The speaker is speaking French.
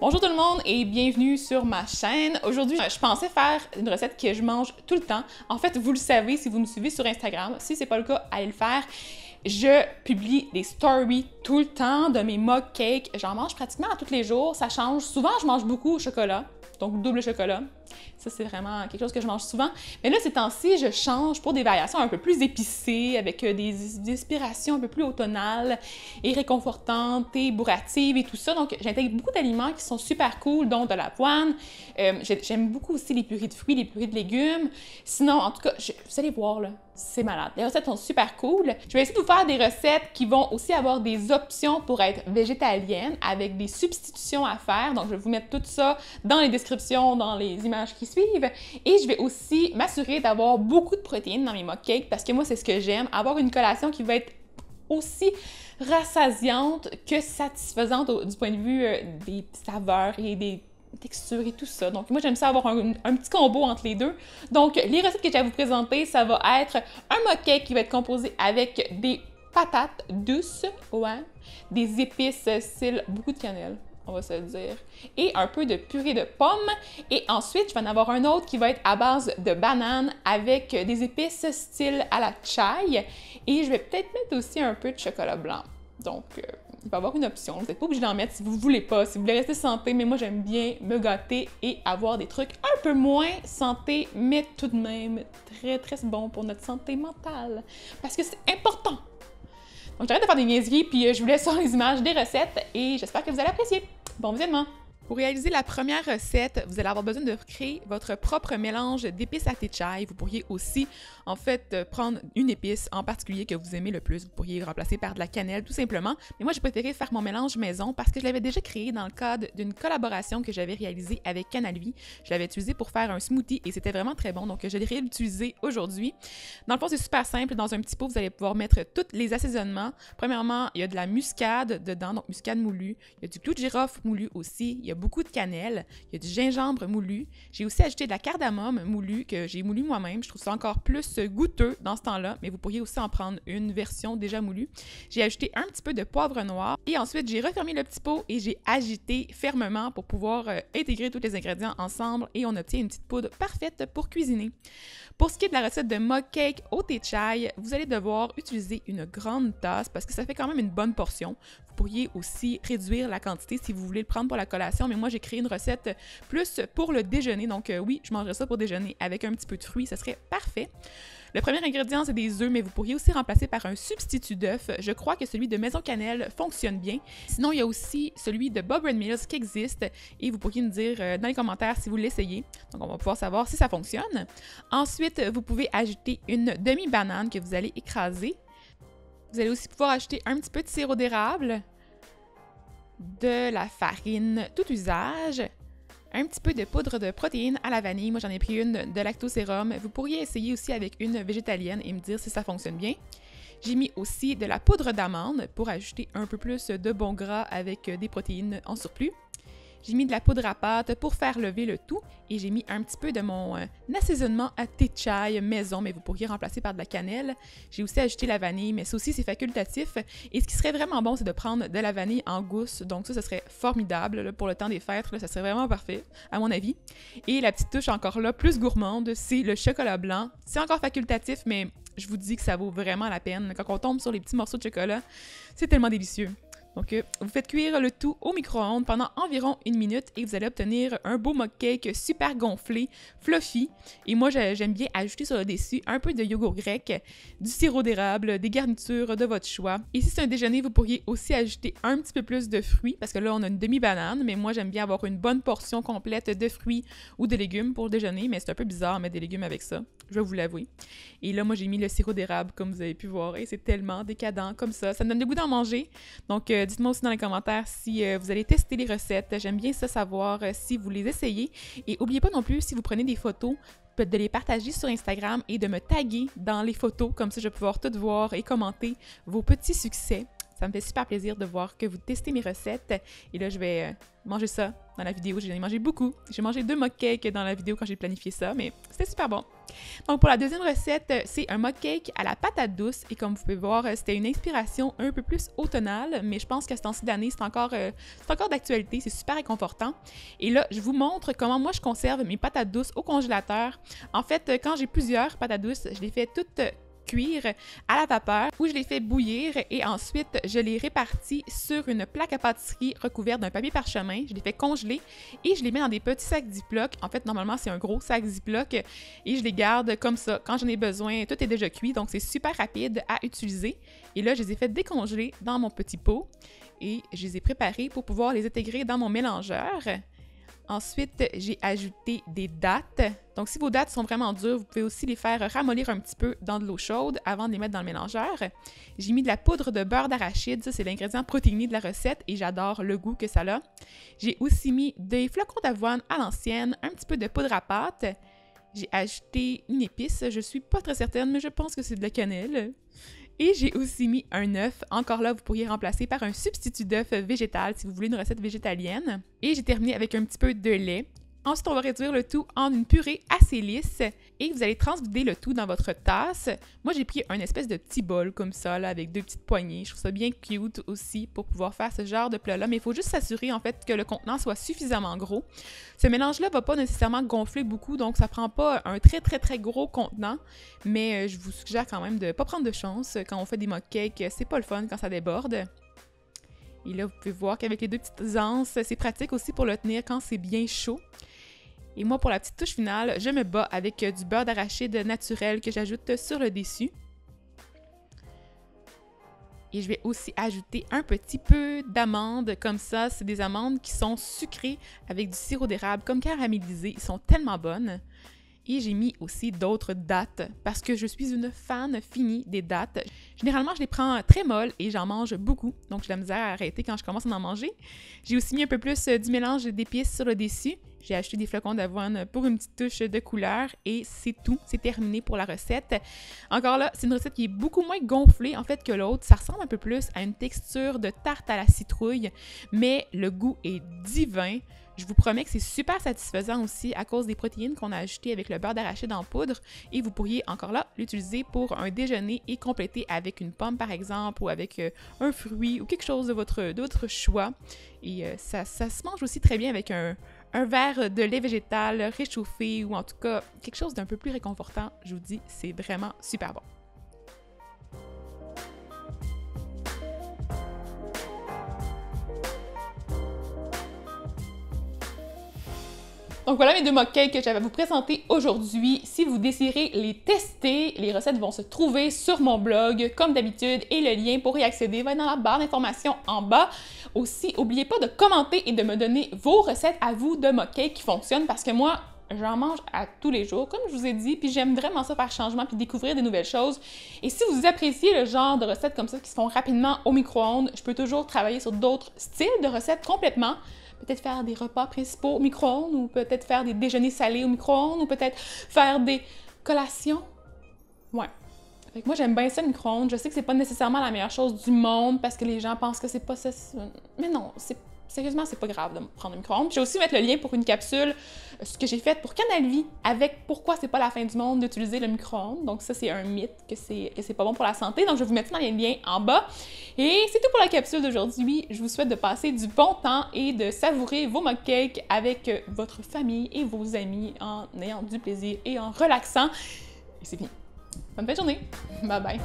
Bonjour tout le monde et bienvenue sur ma chaîne. Aujourd'hui, je pensais faire une recette que je mange tout le temps. En fait, vous le savez si vous me suivez sur Instagram. Si c'est pas le cas, allez le faire. Je publie des stories tout le temps de mes mug cakes. J'en mange pratiquement à tous les jours. Ça change. Souvent, je mange beaucoup au chocolat, donc double chocolat. Ça, c'est vraiment quelque chose que je mange souvent. Mais là, ces temps-ci, je change pour des variations un peu plus épicées, avec des inspirations un peu plus automnales et réconfortantes et bourratives et tout ça. Donc, j'intègre beaucoup d'aliments qui sont super cool, dont de l'avoine. J'aime beaucoup aussi les purées de fruits, les purées de légumes. Sinon, en tout cas, vous allez voir, là, c'est malade. Les recettes sont super cool. Je vais essayer de vous faire des recettes qui vont aussi avoir des options pour être végétaliennes, avec des substitutions à faire. Donc, je vais vous mettre tout ça dans les descriptions, dans les images qui suivent. Et je vais aussi m'assurer d'avoir beaucoup de protéines dans mes mug cakes parce que moi, c'est ce que j'aime, avoir une collation qui va être aussi rassasiante que satisfaisante du point de vue des saveurs et des textures et tout ça. Donc, moi, j'aime ça avoir un petit combo entre les deux. Donc, les recettes que j'ai à vous présenter, ça va être un mug cake qui va être composé avec des patates douces, ouais, des épices, style beaucoup de cannelle, on va se le dire, et un peu de purée de pommes. Et ensuite, je vais en avoir un autre qui va être à base de bananes avec des épices style à la chai. Et je vais peut-être mettre aussi un peu de chocolat blanc. Donc, il va y avoir une option. Vous n'êtes pas obligé d'en mettre si vous ne voulez pas, si vous voulez rester santé, mais moi, j'aime bien me gâter et avoir des trucs un peu moins santé, mais tout de même très, très bon pour notre santé mentale. Parce que c'est important! Donc, j'arrête de faire des niaiseries, puis je vous laisse sur les images des recettes et j'espère que vous allez apprécier. Bon visionnement! Pour réaliser la première recette, vous allez avoir besoin de créer votre propre mélange d'épices à thé chai. Vous pourriez aussi, en fait, prendre une épice en particulier que vous aimez le plus. Vous pourriez remplacer par de la cannelle, tout simplement. Mais moi, j'ai préféré faire mon mélange maison parce que je l'avais déjà créé dans le cadre d'une collaboration que j'avais réalisée avec Canal Vie. Je l'avais utilisé pour faire un smoothie et c'était vraiment très bon. Donc, je l'ai réutilisé aujourd'hui. Dans le fond, c'est super simple. Dans un petit pot, vous allez pouvoir mettre tous les assaisonnements. Premièrement, il y a de la muscade dedans, donc muscade moulue. Il y a du clou de girofle moulu aussi. Il y a beaucoup de cannelle, il y a du gingembre moulu. J'ai aussi ajouté de la cardamome moulue que j'ai moulu moi-même. Je trouve ça encore plus goûteux dans ce temps-là, mais vous pourriez aussi en prendre une version déjà moulue. J'ai ajouté un petit peu de poivre noir et ensuite j'ai refermé le petit pot et j'ai agité fermement pour pouvoir intégrer tous les ingrédients ensemble et on obtient une petite poudre parfaite pour cuisiner. Pour ce qui est de la recette de mug cake au thé chai, vous allez devoir utiliser une grande tasse parce que ça fait quand même une bonne portion. Vous pourriez aussi réduire la quantité si vous voulez le prendre pour la collation, mais moi j'ai créé une recette plus pour le déjeuner, donc oui, je mangerais ça pour déjeuner avec un petit peu de fruits, ça serait parfait. Le premier ingrédient, c'est des œufs, mais vous pourriez aussi remplacer par un substitut d'œuf. Je crois que celui de Maison Cannelle fonctionne bien. Sinon, il y a aussi celui de Bob Red Mills qui existe et vous pourriez me dire dans les commentaires si vous l'essayez. Donc, on va pouvoir savoir si ça fonctionne. Ensuite, vous pouvez ajouter une demi-banane que vous allez écraser. Vous allez aussi pouvoir ajouter un petit peu de sirop d'érable, de la farine tout usage, un petit peu de poudre de protéines à la vanille. Moi, j'en ai pris une de lactosérum. Vous pourriez essayer aussi avec une végétalienne et me dire si ça fonctionne bien. J'ai mis aussi de la poudre d'amande pour ajouter un peu plus de bon gras avec des protéines en surplus. J'ai mis de la poudre à pâte pour faire lever le tout et j'ai mis un petit peu de mon assaisonnement à thé chai maison, mais vous pourriez remplacer par de la cannelle. J'ai aussi ajouté la vanille, mais ça aussi c'est facultatif. Et ce qui serait vraiment bon, c'est de prendre de la vanille en gousse. Donc ça serait formidable là, pour le temps des fêtes. Là, ça serait vraiment parfait, à mon avis. Et la petite touche encore là, plus gourmande, c'est le chocolat blanc. C'est encore facultatif, mais je vous dis que ça vaut vraiment la peine. Quand on tombe sur les petits morceaux de chocolat, c'est tellement délicieux. Donc, vous faites cuire le tout au micro-ondes pendant environ 1 minute et vous allez obtenir un beau mug cake super gonflé, fluffy. Et moi, j'aime bien ajouter sur le dessus un peu de yogourt grec, du sirop d'érable, des garnitures de votre choix. Et si c'est un déjeuner, vous pourriez aussi ajouter un petit peu plus de fruits parce que là, on a une demi-banane, mais moi, j'aime bien avoir une bonne portion complète de fruits ou de légumes pour le déjeuner, mais c'est un peu bizarre de mettre des légumes avec ça, je vais vous l'avouer. Et là, moi, j'ai mis le sirop d'érable, comme vous avez pu voir, et c'est tellement décadent comme ça. Ça me donne le goût d'en manger. Donc, dites-moi aussi dans les commentaires si vous allez tester les recettes. J'aime bien ça savoir si vous les essayez. Et n'oubliez pas non plus, si vous prenez des photos, de les partager sur Instagram et de me taguer dans les photos. Comme ça, je vais pouvoir tout voir et commenter vos petits succès. Ça me fait super plaisir de voir que vous testez mes recettes. Et là, je vais manger ça dans la vidéo. J'en ai mangé beaucoup. J'ai mangé 2 mug cakes dans la vidéo quand j'ai planifié ça, mais c'était super bon. Donc pour la deuxième recette, c'est un mug cake à la patate douce. Et comme vous pouvez voir, c'était une inspiration un peu plus automnale, mais je pense qu'à ce temps-ci d'année, c'est encore d'actualité. C'est super réconfortant. Et là, je vous montre comment moi je conserve mes patates douces au congélateur. En fait, quand j'ai plusieurs patates douces, je les fais toutes cuire à la vapeur où je les fais bouillir et ensuite je les répartis sur une plaque à pâtisserie recouverte d'un papier parchemin. Je les fais congeler et je les mets dans des petits sacs Ziploc. En fait, normalement, c'est un gros sac Ziploc et je les garde comme ça. Quand j'en ai besoin, tout est déjà cuit, donc c'est super rapide à utiliser. Et là, je les ai fait décongeler dans mon petit pot et je les ai préparés pour pouvoir les intégrer dans mon mélangeur. Ensuite, j'ai ajouté des dattes. Donc, si vos dattes sont vraiment dures, vous pouvez aussi les faire ramollir un petit peu dans de l'eau chaude avant de les mettre dans le mélangeur. J'ai mis de la poudre de beurre d'arachide. Ça, c'est l'ingrédient protéiné de la recette et j'adore le goût que ça a. J'ai aussi mis des flocons d'avoine à l'ancienne, un petit peu de poudre à pâte. J'ai ajouté une épice. Je suis pas très certaine, mais je pense que c'est de la cannelle. Et j'ai aussi mis un œuf. Encore là, vous pourriez remplacer par un substitut d'œuf végétal si vous voulez une recette végétalienne. Et j'ai terminé avec un petit peu de lait. Ensuite, on va réduire le tout en une purée assez lisse et vous allez transvider le tout dans votre tasse. Moi, j'ai pris un espèce de petit bol comme ça, là, avec 2 petites poignées. Je trouve ça bien cute aussi pour pouvoir faire ce genre de plat-là, mais il faut juste s'assurer en fait que le contenant soit suffisamment gros. Ce mélange-là va pas nécessairement gonfler beaucoup, donc ça prend pas un très gros contenant, mais je vous suggère quand même de pas prendre de chance quand on fait des mug cakes. C'est pas le fun quand ça déborde. Et là, vous pouvez voir qu'avec les 2 petites anses, c'est pratique aussi pour le tenir quand c'est bien chaud. Et moi, pour la petite touche finale, je me bats avec du beurre d'arachide naturel que j'ajoute sur le dessus. Et je vais aussi ajouter un petit peu d'amandes, comme ça. C'est des amandes qui sont sucrées avec du sirop d'érable, comme caramélisées. Ils sont tellement bonnes. Et j'ai mis aussi d'autres dattes parce que je suis une fan finie des dattes. Généralement, je les prends très molles et j'en mange beaucoup. Donc, j'ai la misère à arrêter quand je commence à en manger. J'ai aussi mis un peu plus du mélange d'épices sur le dessus. J'ai acheté des flocons d'avoine pour une petite touche de couleur et c'est tout. C'est terminé pour la recette. Encore là, c'est une recette qui est beaucoup moins gonflée en fait que l'autre. Ça ressemble un peu plus à une texture de tarte à la citrouille, mais le goût est divin. Je vous promets que c'est super satisfaisant aussi à cause des protéines qu'on a ajoutées avec le beurre d'arachide en poudre et vous pourriez encore là l'utiliser pour un déjeuner et compléter avec une pomme par exemple ou avec un fruit ou quelque chose de votre choix. Et ça se mange aussi très bien avec un verre de lait végétal réchauffé ou en tout cas quelque chose d'un peu plus réconfortant. Je vous dis, c'est vraiment super bon. Donc voilà mes 2 mug cakes que j'avais à vous présenter aujourd'hui. Si vous désirez les tester, les recettes vont se trouver sur mon blog comme d'habitude et le lien pour y accéder va être dans la barre d'informations en bas. Aussi, n'oubliez pas de commenter et de me donner vos recettes à vous de mug cakes qui fonctionnent parce que moi, j'en mange à tous les jours, comme je vous ai dit, puis j'aime vraiment ça faire changement puis découvrir des nouvelles choses. Et si vous appréciez le genre de recettes comme ça qui se font rapidement au micro-ondes, je peux toujours travailler sur d'autres styles de recettes complètement. Peut-être faire des repas principaux au micro-ondes ou peut-être faire des déjeuners salés au micro-ondes ou peut-être faire des collations. Ouais. Fait que moi, j'aime bien ça le micro-ondes. Je sais que c'est pas nécessairement la meilleure chose du monde parce que les gens pensent que c'est pas ça. Mais non, sérieusement, c'est pas grave de prendre un micro-ondes. Je vais aussi mettre le lien pour une capsule, ce que j'ai fait pour Canal Vie avec pourquoi c'est pas la fin du monde d'utiliser le micro-ondes. Donc ça, c'est un mythe que c'est pas bon pour la santé. Donc je vais vous mettre ça dans les liens en bas. Et c'est tout pour la capsule d'aujourd'hui. Je vous souhaite de passer du bon temps et de savourer vos mug cakes avec votre famille et vos amis en ayant du plaisir et en relaxant. Et c'est fini. Bonne fin de journée. Bye bye.